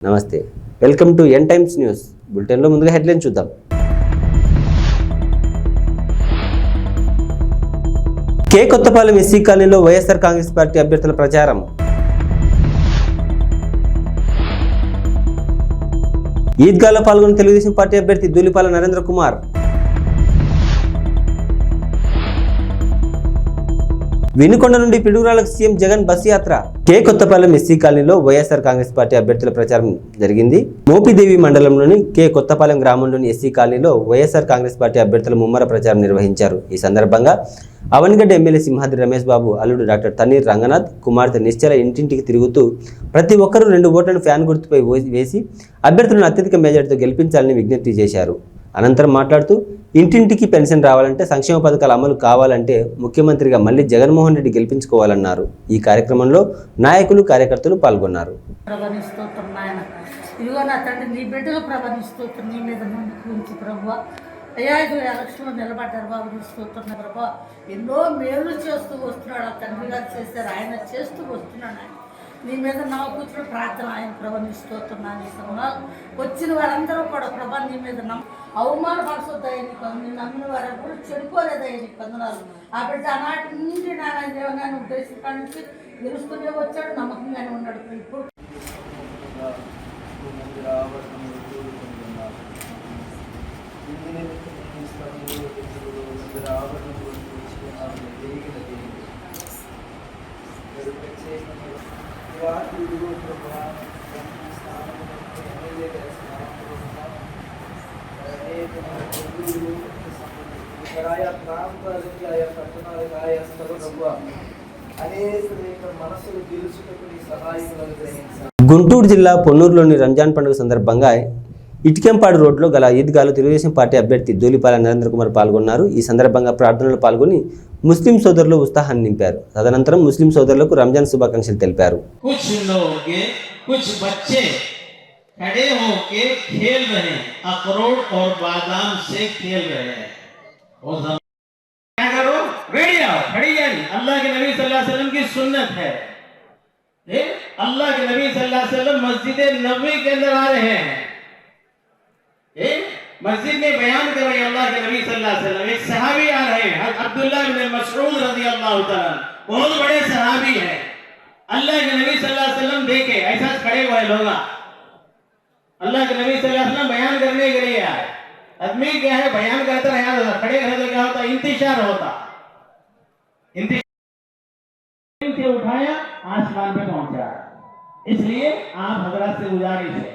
నమస్తే, welcome to N times news బులెటిన్లో ముందుగా హెడ్లైన్ చూద్దాం. కే కొత్తపాలెం ఎస్సీ కాలనీలో వైఎస్ఆర్ కాంగ్రెస్ పార్టీ అభ్యర్థుల ప్రచారం. ఈద్గాలో పాల్గొన్న తెలుగుదేశం పార్టీ అభ్యర్థి ధూళిపాల నరేంద్ర కుమార్. వినుకొండ నుండి పిడుగురాలకు సీఎం జగన్ బస్ యాత్ర. కే కొత్తపాలెం ఎస్సీ కాలనీలో వైఎస్ఆర్ కాంగ్రెస్ పార్టీ అభ్యర్థుల ప్రచారం జరిగింది. మోపిదేవి మండలంలోని కే కొత్తపాలెం గ్రామంలోని ఎస్సీ కాలనీలో వైఎస్ఆర్ కాంగ్రెస్ పార్టీ అభ్యర్థుల ముమ్మర ప్రచారం నిర్వహించారు. ఈ సందర్భంగా అవనిగడ్డ ఎమ్మెల్యే సింహాద్రి రమేష్ బాబు అల్లుడు డాక్టర్ తన్నీర్ రంగనాథ్ కుమార్తె నిశ్చల ఇంటింటికి తిరుగుతూ ప్రతి ఒక్కరూ 2 ఓట్లను ఫ్యాన్ గుర్తుపై వేసి అభ్యర్థులను అత్యధిక మెజార్టీతో గెలిపించాలని విజ్ఞప్తి చేశారు. అనంతరం మాట్లాడుతూ ఇంటింటికి పెన్షన్ రావాలంటే, సంక్షేమ పథకాల అమలు కావాలంటే ముఖ్యమంత్రిగా మళ్ళీ జగన్మోహన్ రెడ్డి గెలిపించుకోవాలన్నారు. ఈ కార్యక్రమంలో నాయకులు, కార్యకర్తలు పాల్గొన్నారు. అయ్యా ఇది ఎలక్షన్లో నిలబడ్డారు బాబు, తీసుకొస్తున్నారు ప్రభా, ఎన్నో మేలు చేస్తూ వస్తున్నాడు. ఆ తండ్రి గారు చేశారు, ఆయన చేస్తూ వస్తున్నాడు. ఆయన నీ మీద నా కూర్చుని ప్రార్థన ఆయన ప్రభా నిస్తుతున్నాను. ఈ సమయాలు వచ్చిన వారందరూ కూడా ప్రభా నీ మీద అవమానపరచొద్దయ్యా, నీకు నేను నమ్మిన వారెవరు చెడిపోలేదయ్యా, నీకు వందనాలు. ఆ బిడ్డ ఆనాటి నుండి నాన్న ఉద్దేశం కాడి నుంచి గెలుస్తూనే వచ్చాడు, నమ్మకంగానే ఉన్నాడు. ఇప్పుడు గుంటూరు జిల్లా పొన్నూరులోని రంజాన్ పండుగ సందర్భంగా ఇటికెంపాడు రోడ్లో గల ఈద్గాలో తెలుగుదేశం పార్టీ అభ్యర్థి ధూళిపాల నరేంద్ర కుమార్ పాల్గొన్నారు. ఈ సందర్భంగా ప్రార్థనలు పాల్గొని ముస్లిం సోదరులు ఉత్సాహాన్ని నింపారు. తదనంతరం ముస్లిం సోదరులకు రంజాన్ శుభాకాంక్షలు తెలిపారు. अल्लाह के नबी सल्लल्लाहु अलैहि वसल्लम मस्जिद नबवी के अंदर आ रहे हैं। मस्जिद में बयान कर रहे हैं अल्लाह के नबी सल्लल्लाहु अलैहि वसल्लम। एक सहाबी आ रहे हैं अब्दुल्लाह बिन मसऊद रज़ियल्लाहु ताला, बहुत बड़े सहाबी हैं। अल्लाह के नबी सल्लल्लाहु अलैहि वसल्लम देखे ऐसा खड़े हुए लोग, अल्लाह के नबी सल्लल्लाहु अलैहि वसल्लम बयान करने के लिए आए। आदमी क्या है, बयान करता रहा, खड़े रहे तो क्या होता, इंतजार होता, से उठाया आसमान पे पहुंचा। इसलिए आप हजरत से गुजारिश है,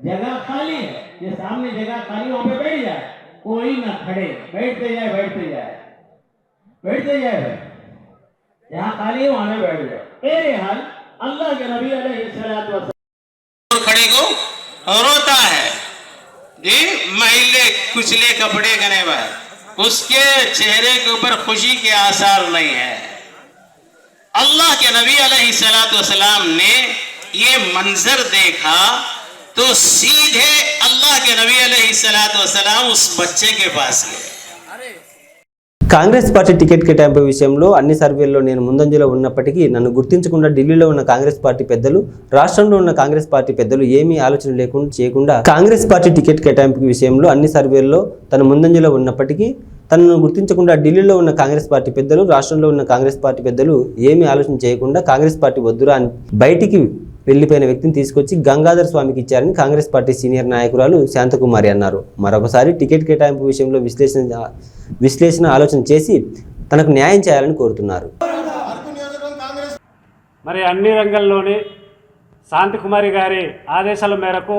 जगह खाली है, ये सामने जगह खाली, वहां पे बैठ जाए, कोई ना खड़े, बैठते जाए यहाँ खाली है वहां बैठ जाए। मेरे हाल अल्लाह के नबी अलैहिस्सलातु वस्सलाम खड़े को रोता है जी, मैले कुचले कपड़े गने पर उसके चेहरे के ऊपर खुशी के आसार नहीं है। अल्लाह के नबी अलैहिस्सलातु वस्सलाम ने ये मंजर देखा तो सीधे अल्लाह के नबी अलैहिस्सलातु वस्सलाम उस बच्चे के पास गए. కాంగ్రెస్ పార్టీ టికెట్ కేటాయింపు విషయంలో అన్ని సర్వేల్లో నేను ముందంజలో ఉన్నప్పటికీ నన్ను గుర్తించకుండా ఢిల్లీలో ఉన్న కాంగ్రెస్ పార్టీ పెద్దలు, రాష్ట్రంలో ఉన్న కాంగ్రెస్ పార్టీ పెద్దలు ఏమీ ఆలోచన చేయకుండా కాంగ్రెస్ పార్టీ టికెట్ కేటాయింపు విషయంలో అన్ని సర్వేల్లో తన ముందంజలో ఉన్నప్పటికీ తనను గుర్తించకుండా ఢిల్లీలో ఉన్న కాంగ్రెస్ పార్టీ పెద్దలు, రాష్ట్రంలో ఉన్న కాంగ్రెస్ పార్టీ పెద్దలు ఏమీ ఆలోచన చేయకుండా కాంగ్రెస్ పార్టీ వద్దురా అని బయటికి వెళ్లిపోయిన వ్యక్తిని తీసుకొచ్చి గంగాధర్ స్వామికి ఇచ్చారని కాంగ్రెస్ పార్టీ సీనియర్ నాయకురాలు శాంతకుమారి అన్నారు. మరొకసారి టికెట్ కేటాయింపు విషయంలో విశ్లేషణ ఆలోచన చేసి తనకు న్యాయం చేయాలని కోరుతున్నారు. మరి అన్ని రంగంలోని శాంతకుమారి గారి ఆదేశాల మేరకు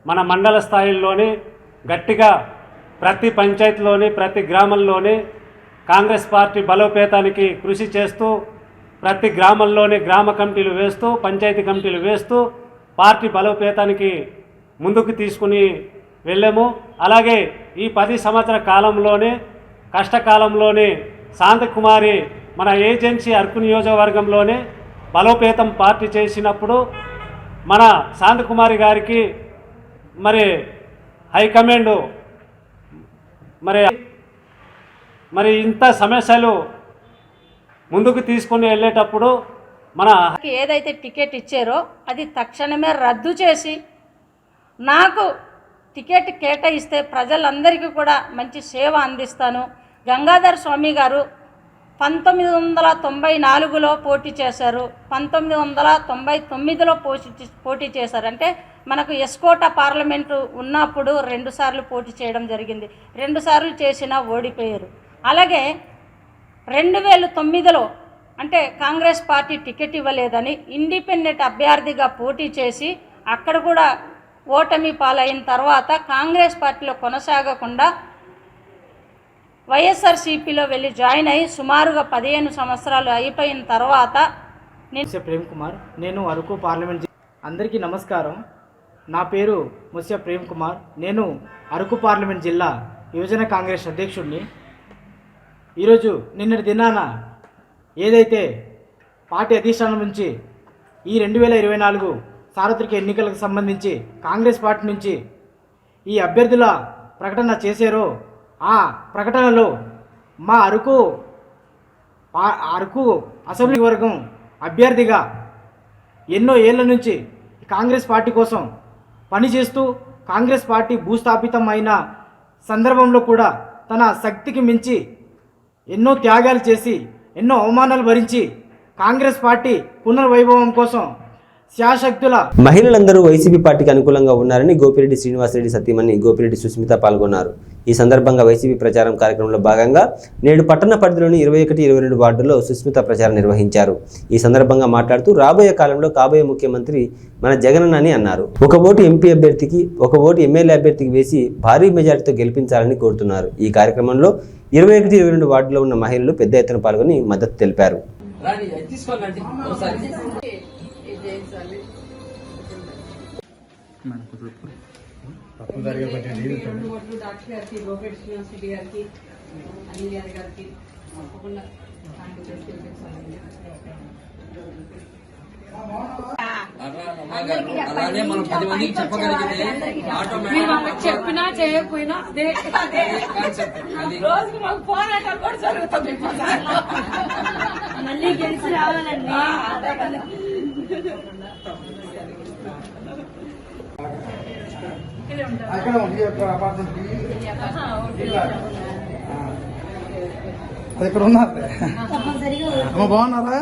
మన మండల స్థాయిల్లోని గట్టిగా ప్రతి పంచాయతీలోని ప్రతి గ్రామంలోని కాంగ్రెస్ పార్టీ బలోపేతానికి కృషి చేస్తూ ప్రతి గ్రామంలోని గ్రామ కమిటీలు వేస్తూ, పంచాయతీ కమిటీలు వేస్తూ పార్టీ బలోపేతానికి ముందుకు తీసుకుని వెళ్ళాము. అలాగే ఈ 10 సంవత్సర కాలంలోనే కష్టకాలంలోనే శాంతకుమారి మన ఏజెన్సీ అరకు నియోజకవర్గంలోనే బలోపేతం పార్టీ చేసినప్పుడు మన శాంతకుమారి గారికి మరి హైకమాండ్ మరి ఇంత సమస్యలు ముందుకు తీసుకొని వెళ్ళేటప్పుడు మన ఏదైతే టికెట్ ఇచ్చారో అది తక్షణమే రద్దు చేసి నాకు టికెట్ కేటాయిస్తే ప్రజలందరికీ కూడా మంచి సేవ అందిస్తాను. గంగాధర్ స్వామి గారు 1994లో పోటీ చేశారు, 1999లో పోటీ చేశారు. అంటే మనకు ఎస్కోట పార్లమెంటు ఉన్నప్పుడు 2 సార్లు పోటీ చేయడం జరిగింది. 2 సార్లు చేసినా ఓడిపోయారు. అలాగే 2009లో అంటే కాంగ్రెస్ పార్టీ టికెట్ ఇవ్వలేదని ఇండిపెండెంట్ అభ్యర్థిగా పోటీ చేసి అక్కడ కూడా ఓటమి పాలైన తర్వాత కాంగ్రెస్ పార్టీలో కొనసాగకుండా వైఎస్ఆర్సీపీలో వెళ్ళి జాయిన్ అయ్యి సుమారుగా 15 సంవత్సరాలు అయిపోయిన తర్వాత ముస్య ప్రేమ్ కుమార్, నేను అరకు పార్లమెంట్. అందరికీ నమస్కారం. నా పేరు ముస్య ప్రేమ్ కుమార్. నేను అరకు పార్లమెంట్ జిల్లా యువజన కాంగ్రెస్ అధ్యక్షుడిని. ఈరోజు నిన్నటి దినాన ఏదైతే పార్టీ అధిష్టానం నుంచి ఈ 2024 సార్వత్రిక ఎన్నికలకు సంబంధించి కాంగ్రెస్ పార్టీ నుంచి ఈ అభ్యర్థుల ప్రకటన చేశారో ఆ ప్రకటనలో మా అరకు అసెంబ్లీ వర్గం అభ్యర్థిగా ఎన్నో ఏళ్ల నుంచి కాంగ్రెస్ పార్టీ కోసం పనిచేస్తూ కాంగ్రెస్ పార్టీ భూస్థాపితం అయిన సందర్భంలో కూడా తన శక్తికి మించి ఎన్నో త్యాగాలు చేసి ఎన్నో అవమానాలు భరించి కాంగ్రెస్ పార్టీ పునర్వైభవం కోసం శాశక్తుల మహిళలందరూ వైసీపీ పార్టీకి అనుకూలంగా ఉన్నారని గోపిరెడ్డి శ్రీనివాసరెడ్డి సతీమణి గోపిరెడ్డి సుస్మిత పాల్గొన్నారు. ఈ సందర్భంగా వైసీపీ ప్రచారం కార్యక్రమంలో భాగంగా నేడు పట్టణ పరిధిలోని 21, 22 వార్డుల్లో సుస్మిత ప్రచారం నిర్వహించారు. ఈ సందర్భంగా మాట్లాడుతూ రాబోయే కాలంలో కాబోయే ముఖ్యమంత్రి మన జగన్ అని అన్నారు. ఒక ఓటు ఎంపీ అభ్యర్థికి, ఒక ఓటు ఎమ్మెల్యే అభ్యర్థికి వేసి భారీ మెజారిటీతో గెలిపించాలని కోరుతున్నారు. ఈ కార్యక్రమంలో 21, 22 వార్డులో ఉన్న మహిళలు పెద్ద ఎత్తున పాల్గొని మద్దతు తెలిపారు. అలానే మనం 10 మందికి చెప్పగలిగితే చెప్పినా చేయకపోయినా రోజుకి మాకు పోరాటాలు కూడా జరుగుతుంది. మళ్ళీ గెలిచి రావాలండి. అది ఇక్కడ ఉన్నారు. బాగున్నారా?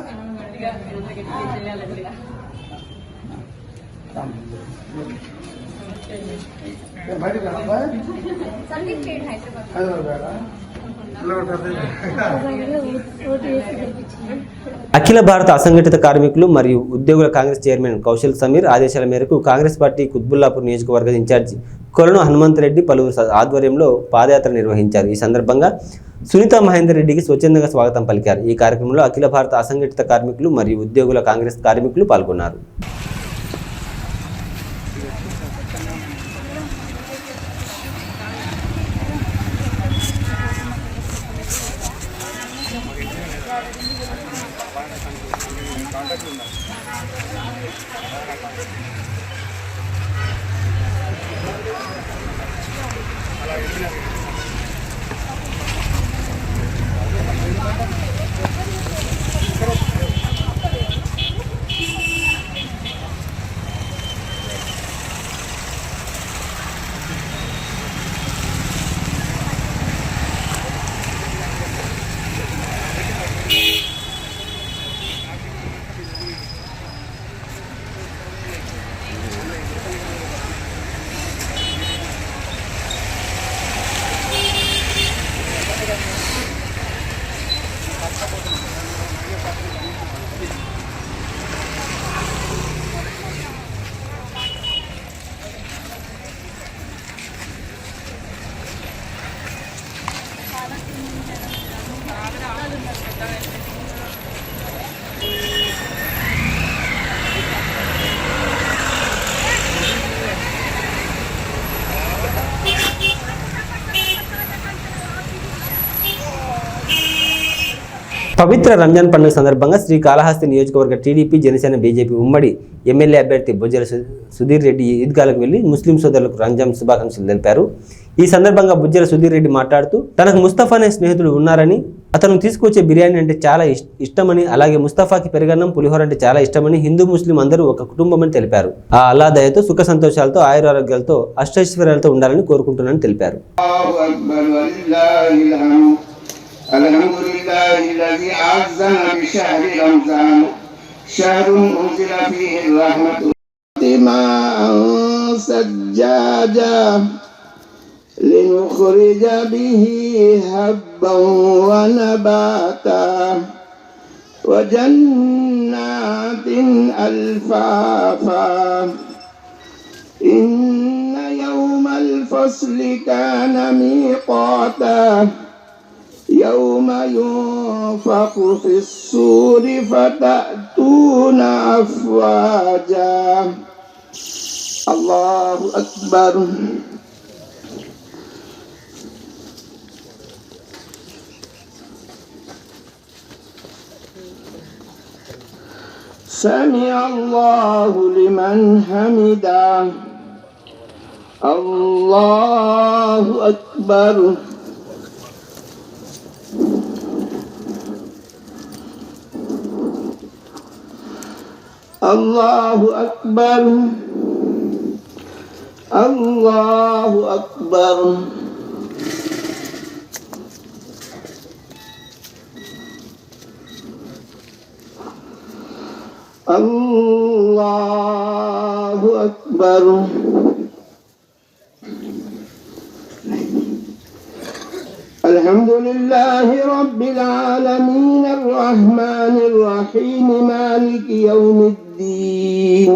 అఖిల భారత అసంఘటిత కార్మికులు మరియు ఉద్యోగుల కాంగ్రెస్ చైర్మన్ కౌశల్ సమీర్ ఆదేశాల మేరకు కాంగ్రెస్ పార్టీ కుత్బుల్లాపూర్ నియోజకవర్గ ఇన్ఛార్జి కొలను హనుమంతరెడ్డి పలువురు ఆధ్వర్యంలో పాదయాత్ర నిర్వహించారు. ఈ సందర్భంగా సునీత మహేందర్ రెడ్డికి స్వచ్ఛందంగా స్వాగతం పలికారు. ఈ కార్యక్రమంలో అఖిల భారత అసంఘటిత కార్మికులు మరియు ఉద్యోగుల కాంగ్రెస్ కార్మికులు పాల్గొన్నారు. పవిత్ర రంజాన్ పండుగ సందర్భంగా శ్రీకాళహస్తి నియోజకవర్గ టీడీపీ, జనసేన, బీజేపీ ఉమ్మడి ఎమ్మెల్యే అభ్యర్థి బొజ్జల సుధీర్ రెడ్డి ఈద్గాలకు వెళ్లి ముస్లిం సోదరులకు రంజాన్ శుభాకాంక్షలు తెలిపారు. ఈ సందర్భంగా బొజ్జల సుధీర్ రెడ్డి మాట్లాడుతూ తనకు ముస్తఫా అనే స్నేహితుడు ఉన్నారని అతను తీసుకొచ్చే బిర్యానీ అంటే చాలా ఇష్టమని, అలాగే ముస్తఫాకి పెరుగన్నం పులిహోర అంటే చాలా ఇష్టమని హిందూ ముస్లిం అందరూ ఒక కుటుంబమని తెలిపారు. ఆ అల్లా దయతో సుఖ సంతోషాలతో ఆయురారోగ్యాలతో అష్టైశ్వర్యాలతో ఉండాలని కోరుకుంటున్నానని తెలిపారు. لنخرج به هبا ونباتا وجنات ألفافا إن يوم الفصل كان ميقاتا يوم ينفخ في الصور فتأتون أفواجا الله أكبر سمع الله لمن حمده الله أكبر الله أكبر الله أكبر الله أكبر الحمد لله رب العالمين الرحمن الرحيم مالك يوم الدين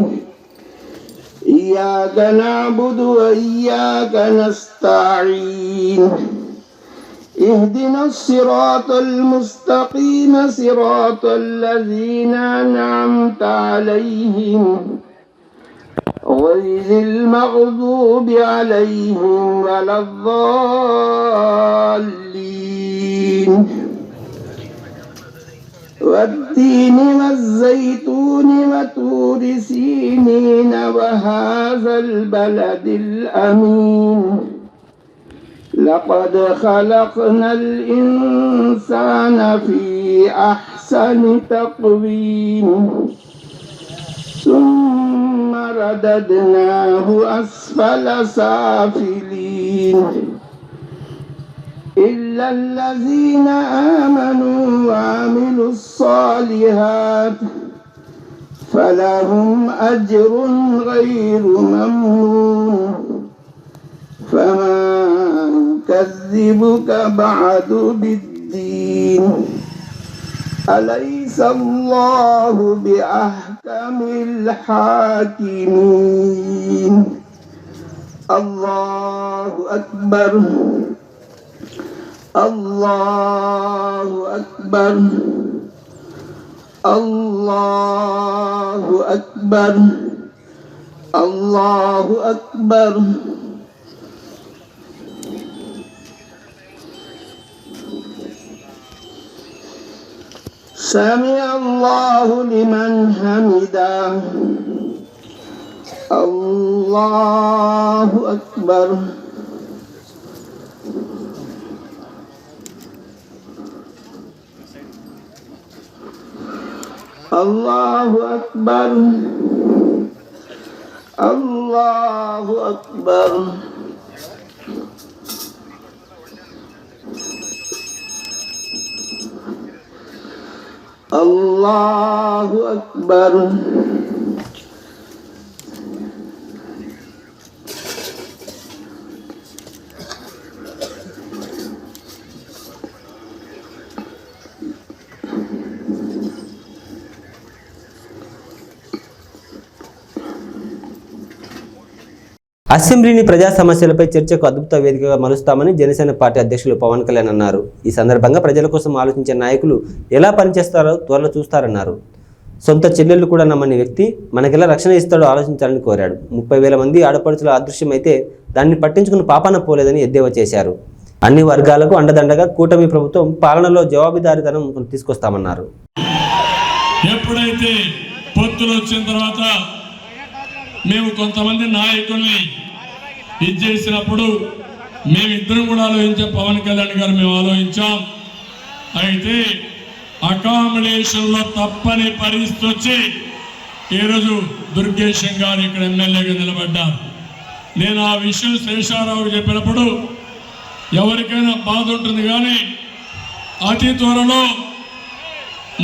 إياك نعبد وإياك نستعين اهدنا الصراط المستقيم صراط الذين أنعمت عليهم غير المغضوب عليهم ولا الضالين والتين والزيتون وطور سينين وهذا البلد الأمين لقد خلقنا الإنسان في أحسن تقويم ثم رددناه أسفل سافلين إلا الذين آمنوا وعملوا الصالحات فلهم أجر غير ممنون فما يكذبك بعد بالدين أليس الله بأحكم الحاكمين الله أكبر الله أكبر الله أكبر الله أكبر سمع الله لمن حمده الله أكبر الله أكبر الله أكبر الله أكبر అసెంబ్లీని ప్రజా సమస్యలపై చర్చకు అద్భుత వేదికగా మలుస్తామని జనసేన పార్టీ అధ్యక్షులు పవన్ కళ్యాణ్ అన్నారు. ఈ సందర్భంగా ప్రజల కోసం ఆలోచించే నాయకులు ఎలా పనిచేస్తారో త్వరలో చూస్తారన్నారు. సొంత చెల్లెళ్ళు కూడా నమ్మని వ్యక్తి మనకెలా రక్షణ ఇస్తాడో ఆలోచించాలని కోరాడు. 30,000 మంది ఆడపడుచుల అదృశ్యమైతే దాన్ని పట్టించుకుని పాపాన పోలేదని ఎద్దేవా చేశారు. అన్ని వర్గాలకు అండదండగా కూటమి ప్రభుత్వం పాలనలో జవాబుదారీతనం తీసుకొస్తామన్నారు. ఎప్పుడైతే పొత్తులు వచ్చిన తర్వాత మేము కొంతమంది నాయకుల్ని ఇది చేసినప్పుడు మేమిద్దరం కూడా ఆలోచించాం. పవన్ కళ్యాణ్ గారు మేము ఆలోచించాం. అయితే అకామిడేషన్లో తప్పని పరిస్థితి వచ్చి ఈరోజు దుర్గేశం గారు ఇక్కడ ఎమ్మెల్యేగా నిలబడ్డారు. నేను ఆ విషయం శేషారావుకు చెప్పినప్పుడు ఎవరికైనా బాధ ఉంటుంది, కానీ అతి త్వరలో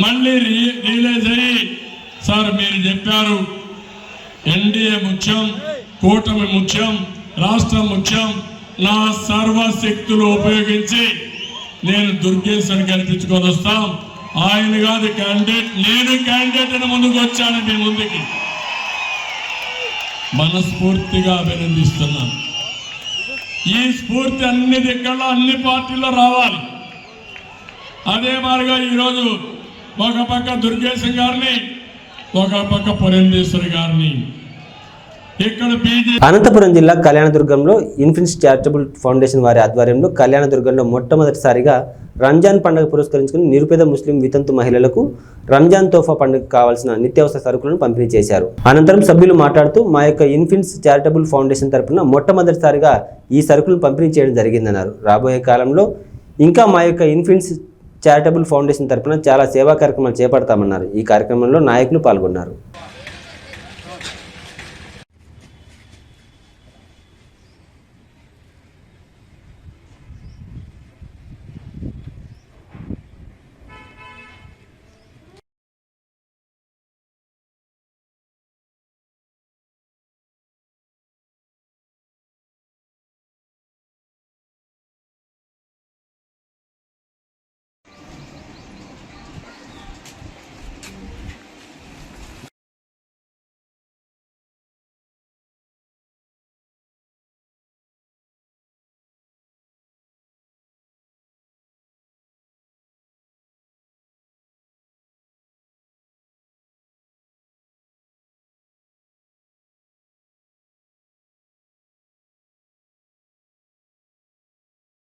మళ్ళీ రియలైజ్ అయ్యి, సార్ మీరు చెప్పారు ఎన్డీఏ ముఖ్యం, కూటమి ముఖ్యం, రాష్ట్రం ముఖ్యం, నా సర్వశక్తులు ఉపయోగించి నేను దుర్గేశ్వరిని గెలిపించుకొని వస్తాం. ఆయన కాదు క్యాండిడేట్, నేను క్యాండిడేట్ అని ముందుకు వచ్చాను. మీ ముందుకి మనస్ఫూర్తిగా అభినందిస్తున్నాను. ఈ స్ఫూర్తి అన్ని దిక్కల్లో అన్ని పార్టీల్లో రావాలి. అదే మాదిరిగా ఈరోజు ఒక పక్క దుర్గేశం గారిని, ఒక పక్క పురంధేశ్వరి గారిని ఇక్కడ అనంతపురం జిల్లా కళ్యాణదుర్గంలో ఇన్ఫినిట్స్ చారిటబుల్ ఫౌండేషన్ వారి ఆధ్వర్యంలో కళ్యాణదుర్గంలో మొట్టమొదటిసారిగా రంజాన్ పండుగ పురస్కరించుకుని నిరుపేద ముస్లిం వితంతు మహిళలకు రంజాన్ తోఫా పండుగకు కావాల్సిన నిత్యావసర సరుకులను పంపిణీ చేశారు. అనంతరం సభ్యులు మాట్లాడుతూ మా యొక్క ఇన్ఫినిట్స్ చారిటబుల్ ఫౌండేషన్ తరఫున మొట్టమొదటిసారిగా ఈ సరుకులను పంపిణీ చేయడం జరిగిందన్నారు. రాబోయే కాలంలో ఇంకా మా యొక్క ఇన్ఫినిట్స్ చారిటబుల్ ఫౌండేషన్ తరఫున చాలా సేవా కార్యక్రమాలు చేపడతామన్నారు. ఈ కార్యక్రమంలో నాయకులు పాల్గొన్నారు.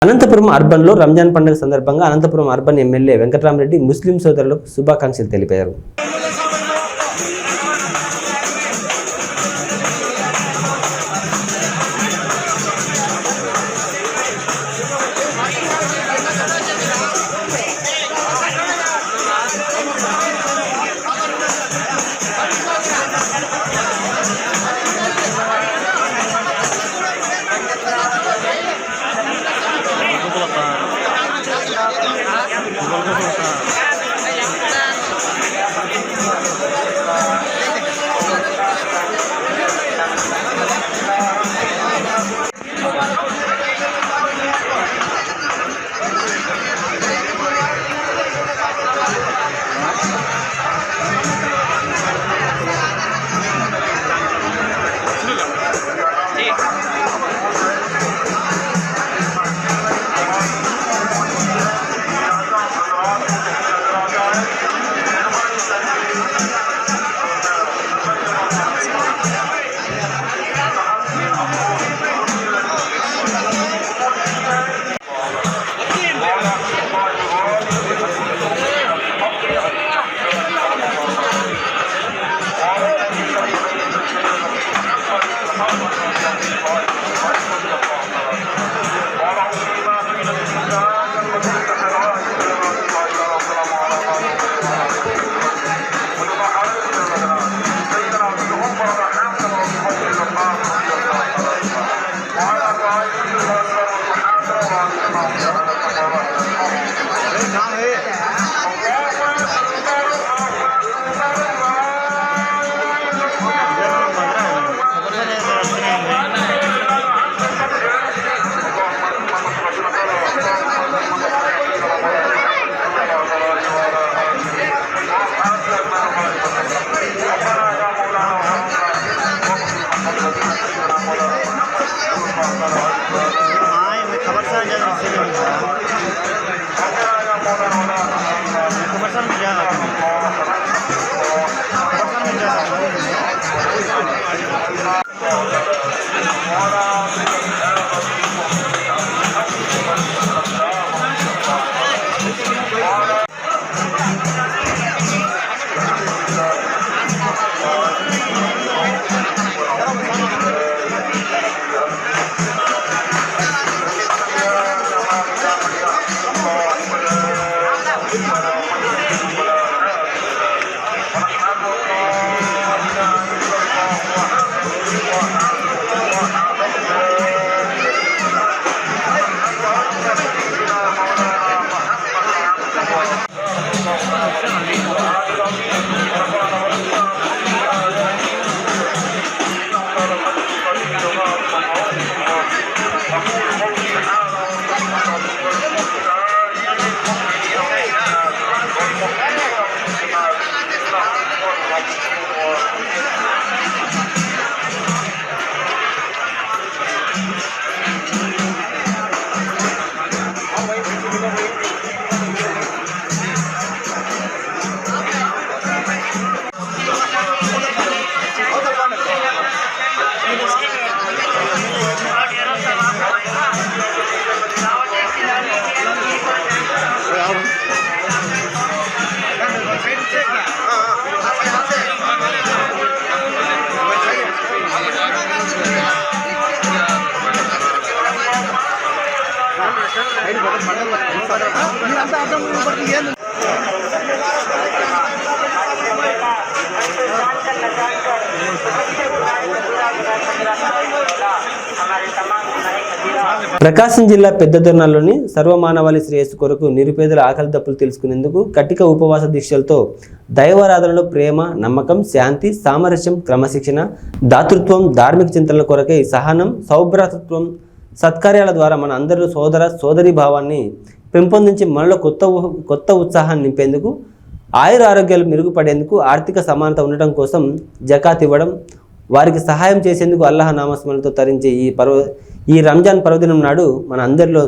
అనంతపురం అర్బన్లో రంజాన్ పండుగ సందర్భంగా అనంతపురం అర్బన్ ఎమ్మెల్యే వెంకటరామరెడ్డి ముస్లిం సోదరులకు శుభాకాంక్షలు తెలిపారు. ప్రకాశం జిల్లా పెద్దదొర్నాల్లోని సర్వమానవాళి శ్రేయస్సు కొరకు నిరుపేదల ఆకలి దప్పులు తెలుసుకునేందుకు కటిక ఉపవాస దీక్షలతో దైవారాధనలో ప్రేమ, నమ్మకం, శాంతి, సామరస్యం, క్రమశిక్షణ, దాతృత్వం, ధార్మిక చింతనల కొరకై సహనం, సౌభ్రాతృత్వం, సత్కార్యాల ద్వారా మన అందరిలో సోదరీ భావాన్ని పెంపొందించి మనలో కొత్త ఉత్సాహాన్ని నింపేందుకు, ఆయుర ఆరోగ్యాలు మెరుగుపడేందుకు, ఆర్థిక సమానత ఉండటం కోసం జకాత్ ఇవ్వడం, వారికి సహాయం చేసేందుకు అల్లాహ్ నామస్మరణతో తరించే ఈ రంజాన్ పర్వదినం నాడు మన అందరిలో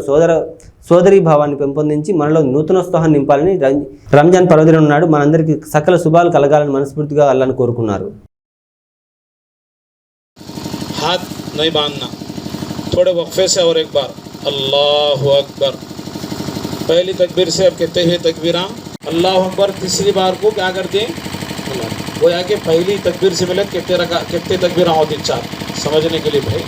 సోదరీ భావాన్ని పెంపొందించి మనలో నూతనోత్సాహాన్ని నింపాలని రంజాన్ పర్వదినం నాడు మనందరికీ సకల శుభాలు కలగాలని మనస్ఫూర్తిగా అల్లాహ్ని కోరుకున్నారు. हाथ नहीं बांधना, थोड़े वक्फे से और एक बार अल्लाहु अकबर. पहली तकबीर से अब कहते हैं तकबीरा अल्लाहु अकबर. तीसरी बार को क्या करते हैं वो आके पहली तकबीर से मिले कितने तकबीरा होती, 4 समझने के लिए भाई.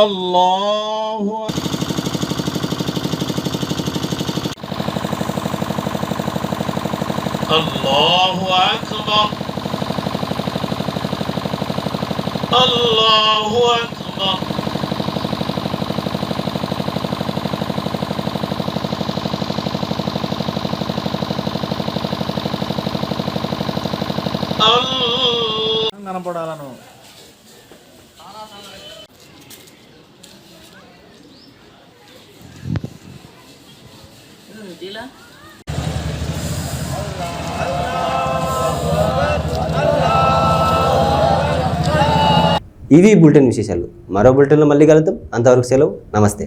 अल्लाहु अल्लाहु अकबर. अल्लाहु अकबर. కనపడాలను ఇవి బులెటిన్ విశేషాలు. మరో బులెటిన్లో మళ్ళీ కలుద్దాం. అంతవరకు సెలవు. నమస్తే.